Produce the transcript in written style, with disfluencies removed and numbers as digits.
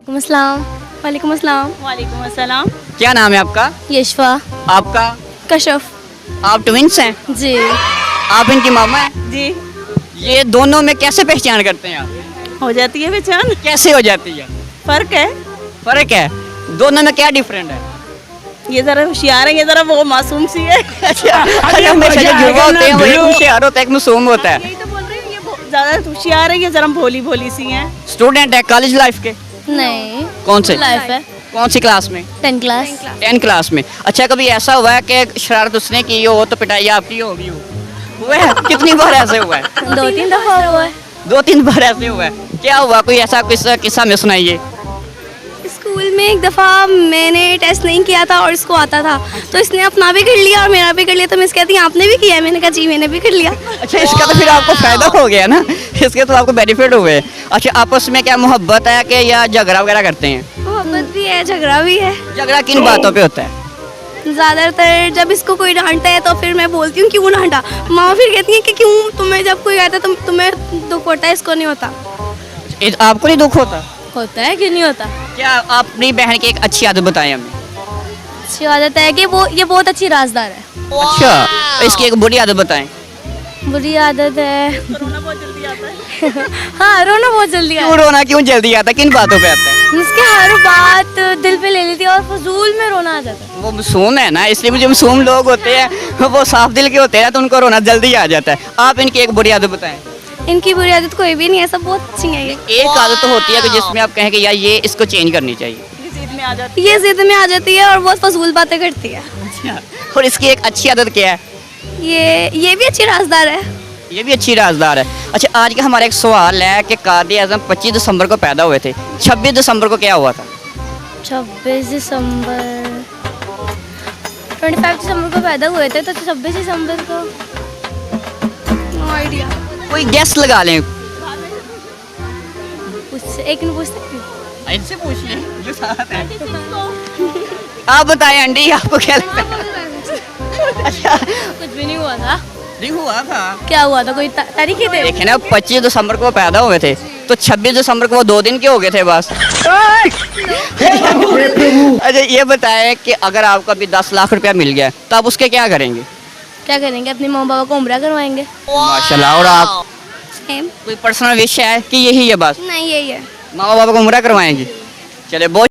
अस्सलाम। वालेकुम अस्सलाम। वालेकुम अस्सलाम। क्या नाम है आपका? यशफा। आपका? कशफ। आप ट्विंस हैं? जी। आप इनकी मामा हैं? जी ये दोनों में कैसे पहचान करते हैं आप? हो जाती है पहचान। कैसे हो जाती है? फर्क है, फर्क है? दोनों में क्या डिफरेंट है? ये जरा होशियार है, ये जरा वो मासूम सी है। अरे हमेशा जो युवा होते हैं वो एक होशियार होता है, एक मासूम होता है। यही तो बोल रही हूँ, ये ज्यादा होशियार है, ये जरा भोली भोली सी है। स्टूडेंट है कॉलेज लाइफ के? नहीं। कौन से? लाइफ है। कौन सी क्लास में? 10 क्लास। 10 क्लास में। अच्छा, कभी ऐसा हुआ है कि शरारत उसने की हो तो पिटाई आपकी होगी हो? हुआ है? कितनी बार ऐसे हुआ है? 2-3 दफा हुआ है। 2-3 बार ऐसे हुआ है। क्या हुआ, कोई ऐसा किस्सा में सुनाइए। स्कूल में एक दफा मैंने टेस्ट नहीं किया था और इसको आता था, तो इसने अपना भी कर लिया और मेरा भी कर लिया। तो मैं कहती हूँ आपने भी किया है? मैंने कहा जी मैंने भी कर लिया। अच्छा, इसका तो फिर आपको फायदा हो गया ना, इसके तो आपको बेनिफिट हुए। अच्छा, आपस में क्या मोहब्बत है कि या झगड़ा वगैरह करते हैं? मोहब्बत भी है, झगड़ा भी है। झगड़ा किन बातों पे होता है? ज़्यादातर जब इसको कोई डांटता है तो फिर मैं बोलती हूँ क्यों डांटा। मामा फिर कहती है कि क्यों, तुम्हें जब कोई आता है तो तुम्हें दुख होता है, इसको नहीं होता। आपको नहीं दुख होता? होता है, क्यों नहीं होता। क्या आप अपनी बहन की एक अच्छी आदत बताएं हमें। अच्छी आदत है कि ये बहुत अच्छी राजदार है। अच्छा, तो इसकी एक बुरी आदत बताएं। बुरी आदत है रोना बहुत जल्दी आता है। हाँ, रोना बहुत जल्दी क्यों आता रोना क्यों जल्दी आता है, किन बातों पे आता है? है। उसके हर बात दिल पे ले लेती है और फजूल में रोना आ जाता है। वो मासूम है ना, इसलिए जो मासूम लोग होते हैं वो साफ दिल के होते हैं तो उनको रोना जल्दी आ जाता है। आप इनकी एक बुरी आदत बताएं। इनकी बुरी आदत कोई भी नहीं है, सब बहुत अच्छी है। एक आदत तो होती है कि जिसमें आप कहें कि यार ये इसको चेंज करनी चाहिए। ये जिद में आ जाती ये जिद में आ जाती है और बहुत फजूल बातें करती है। और इसकी एक अच्छी आदत क्या है? ये भी अच्छी राजदार है। ये भी अच्छी राजदार है। अच्छा, आज का हमारा एक सवाल है कि कायद आज़म 25 दिसंबर को पैदा हुए थे, 26 दिसंबर को क्या हुआ था? 26 दिसंबर 25 दिसंबर को पैदा हुए थे, तो 26 दिसंबर को नो आइडिया। कोई गेस लगा लें। एक मिनट पूछ सकती हूँ? इनसे पूछ लें जो साथ है। आप बताएं आंटी, आपको क्या लगता है? अच्छा, कुछ भी नहीं हुआ था। नहीं हुआ था। क्या हुआ था? कोई तारीख ही दे। देखे ना, 25 दिसंबर को वो पैदा हुए थे तो 26 दिसंबर को वो 2 दिन के हो गए थे बस। अच्छा, ये बताएं कि अगर आपको अभी 10 लाख रुपया मिल गया तो आप उसके क्या करेंगे? क्या करेंगे? अपने माँ बाबा को उम्रा करवाएंगे। माशाल्लाह। और आप? सेम। कोई पर्सनल विश है कि यही है बस? नहीं, यही है। मामा बाबा को उम्रा करवाएंगी? चले बहुत